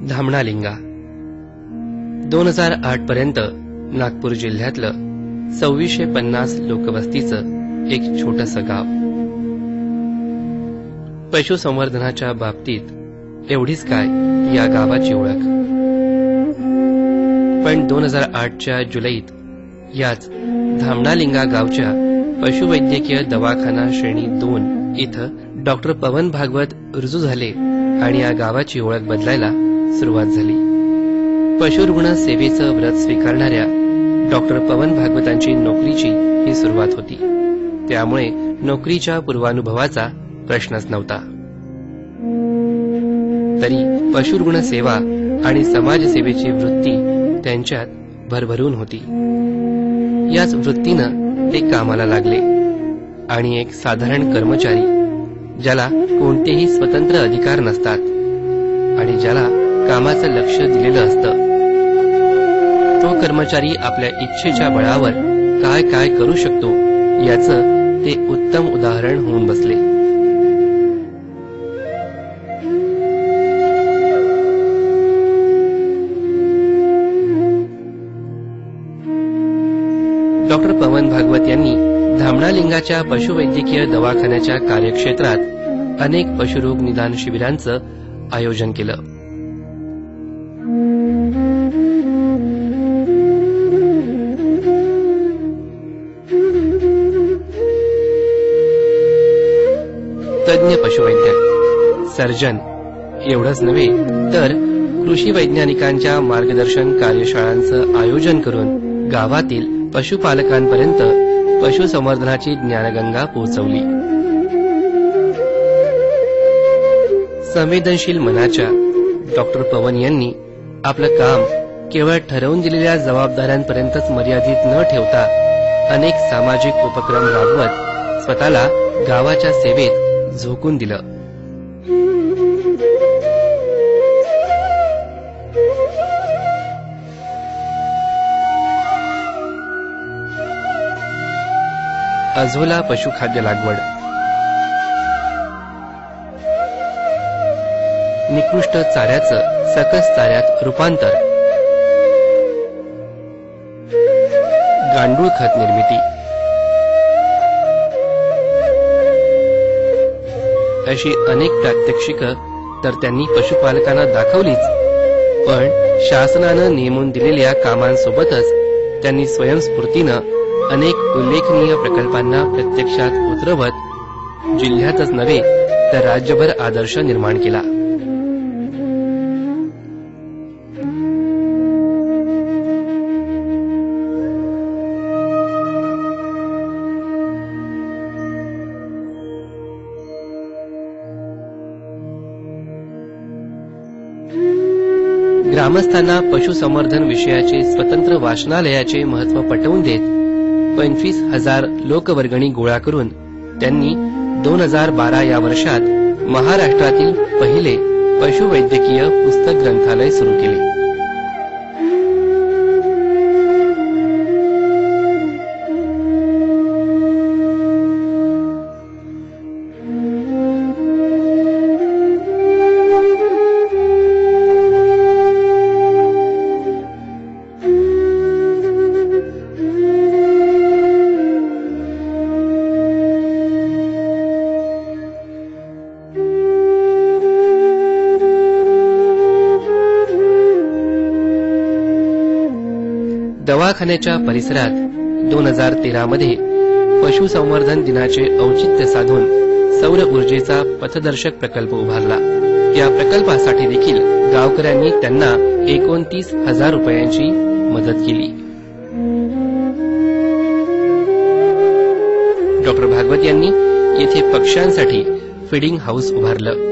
धामणालिंगा 2008 पर्यंत नागपूर जिल्ह्यातलं 2650 लोकवस्तीचं एक छोटंसं गाव. पशुसंवर्धनाच्या बाबतीत एवढीच काय या गावाची ओळख. पण 2008च्या जुलैत याच धामणालिंगा गावच्या पशुवैद्यकीय दवाखाना श्रेणी 2 इथं डॉक्टर पवन भागवत रुजू झाले आणि या गावाची ओळख बदलायला सुरुवात झाली. पशुरुग्ण सेवेचं व्रत स्वीकारणाऱ्या डॉक्टर पवन भागवतांची नोकरीची ही सुरुवात होती. त्यामुळे नोकरीच्या पूर्वानुभवाचा प्रश्नच नव्हता. तरी पशुरुग्ण सेवा आणि समाजसेवेची वृत्ती त्यांच्यात भरभरून होती. याच वृत्तीनं ते कामाला लागले आणि एक साधारण कर्मचारी, ज्याला कोणतेही स्वतंत्र अधिकार नसतात आणि ज्याला कामाचं लक्ष दिलेलं असतं, तो कर्मचारी आपल्या इच्छेच्या बळावर काय काय करू शकतो याचं ते उत्तम उदाहरण होऊन बसले. डॉक्टर पवन भागवत यांनी धामणालिंगाच्या पशुवैद्यकीय दवाखान्याच्या कार्यक्षेत्रात अनेक पशुरोग निदान शिबिरांचं आयोजन केलं. तज्ञ पशुवैद्यक, सर्जन एवढंच नव्हे तर कृषी वैज्ञानिकांच्या मार्गदर्शन कार्यशाळांचं आयोजन करून गावातील पशुपालकांपर्यंत पशुसंवर्धनाची ज्ञानगंगा पोहोचवली. संवेदनशील मनाच्या डॉक्टर पवन यांनी आपलं काम केवळ ठरवून दिलेल्या जबाबदाऱ्यांपर्यंतच मर्यादित न ठेवता अनेक सामाजिक उपक्रम राबवत स्वतःला गावाच्या सेवेत झोकून दिलं. अझोला पशुखाद्य लागवड, निकृष्ट चाऱ्याचं सकस चाऱ्यात रूपांतर, गांडूळ खत निर्मिती अशी अनेक प्रात्यक्षिकं तर त्यांनी पशुपालकांना दाखवलीच, पण शासनानं नेमून दिलेल्या कामांसोबतच त्यांनी स्वयंस्फूर्तीनं अनेक उल्लेखनीय प्रकल्पांना प्रत्यक्षात उतरवत जिल्ह्यातच नव्हे तर राज्यभर आदर्श निर्माण केला. ग्रामस्थांना पशुसंवर्धन विषयाचे स्वतंत्र वाचनालयाचे महत्त्व पटवून देत 25,000 लोकवर्गणी गोळा करून त्यांनी 2012 या वर्षात महाराष्ट्रातील पहिले पशुवैद्यकीय पुस्तक ग्रंथालय सुरू केले. दवाखान्याच्या परिसरात 2013 मध्ये पशुसंवर्धन दिनाचे औचित्य साधून सौर ऊर्जेचा पथदर्शक प्रकल्प उभारला. या प्रकल्पासाठी देखील गावकऱ्यांनी त्यांना 29,000 रुपयांची मदत केली. डॉक्टर भागवत यांनी येथे पक्ष्यांसाठी फीडिंग हाऊस उभारलं.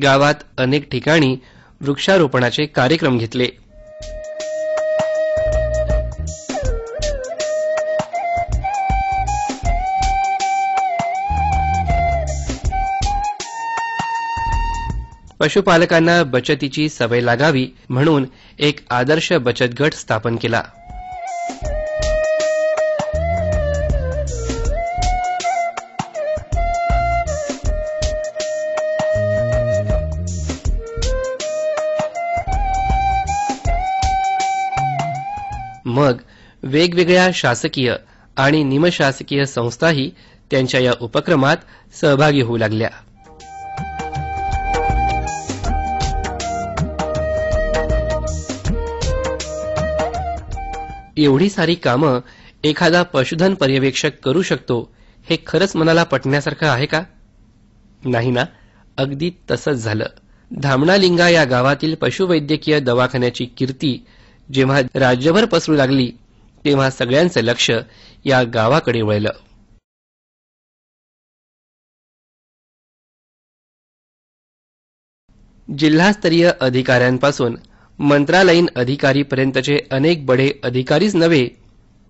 गावात अनेक ठिकाणी वृक्षारोपणाचे कार्यक्रम घेतले. पशुपालकांना बचतीची सवय लागावी म्हणून एक आदर्श बचत गट स्थापन केला. मग वेगवेगळ्या शासकीय आणि निमशासकीय संस्थाही त्यांच्या या उपक्रमात सहभागी होऊ लागल्या. एवढी सारी कामं एखादा पशुधन पर्यवेक्षक करू शकतो हे खरंच मनाला पटण्यासारखं आहे का? नाही ना. अगदी तसंच झालं. धामणालिंगा या गावातील पशुवैद्यकीय दवाखान्याची कीर्ती जेव्हा राज्यभर पसरू लागली तेव्हा सगळ्यांचं लक्ष या गावाकडे वळलं. जिल्हास्तरीय अधिकाऱ्यांपासून मंत्रालयीन अधिकारीपर्यंतचे अनेक बडे अधिकारीच नव्हे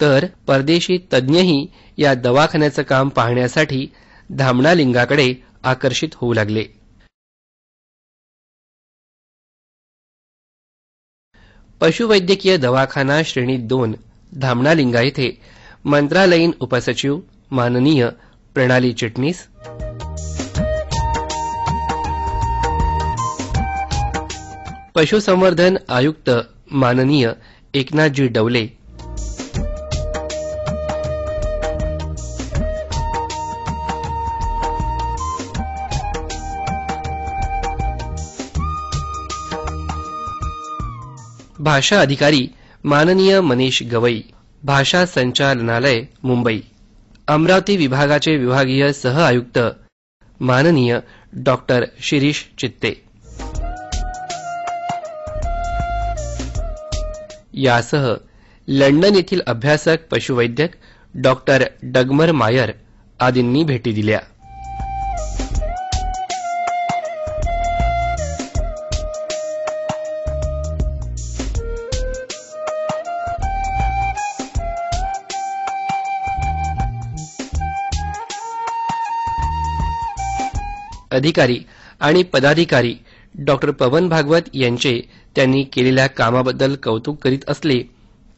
तर परदेशी तज्ज्ञही या दवाखान्याचं काम पाहण्यासाठी धामणालिंगाकडे आकर्षित होऊ लागले. पशुवैद्यकीय दवाखाना श्रेणी 2 धामणालिंगा येथे मंत्रालयीन उपसचिव माननीय प्रणाली चिटणीस, पशुसंवर्धन आयुक्त माननीय एकनाथजी डवले, भाषा अधिकारी माननीय मनीष गवई, भाषा संचालनालय मुंबई, अमरावती विभागाचे विभागीय सह आयुक्त माननीय डॉक्टर शिरीष चित्ते यासह लंडन येथील अभ्यासक पशुवैद्यक डॉक्टर डगमर मायर आदींनी भेटी दिल्या. अधिकारी आणि पदाधिकारी डॉक्टर पवन भागवत यांचे त्यांनी केलेल्या कामाबद्दल कौतुक करीत असले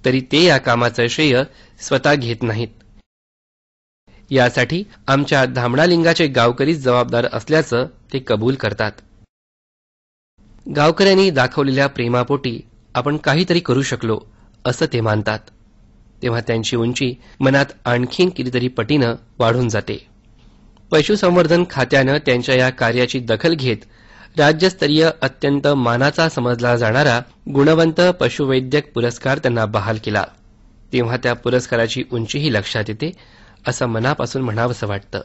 तरी ते या कामाचं श्रेय स्वतः घेत नाहीत. यासाठी आमच्या धामणालिंगाचे गावकरीच जबाबदार असल्याचं ते कबूल करतात. गावकऱ्यांनी दाखवलेल्या प्रेमापोटी आपण काहीतरी करू शकलो असं ते मानतात. तेव्हा त्यांची उंची मनात आणखीन कितीतरी पटीनं वाढून जाते. पशुसंवर्धन खात्यानं त्यांच्या या कार्याची दखल घेत राज्यस्तरीय अत्यंत मानाचा समजला जाणारा गुणवंत पशुवैद्यक पुरस्कार त्यांना बहाल केला. तेव्हा त्या पुरस्काराची उंचीही लक्षात येते असं मनापासून म्हणावंसं वाटतं.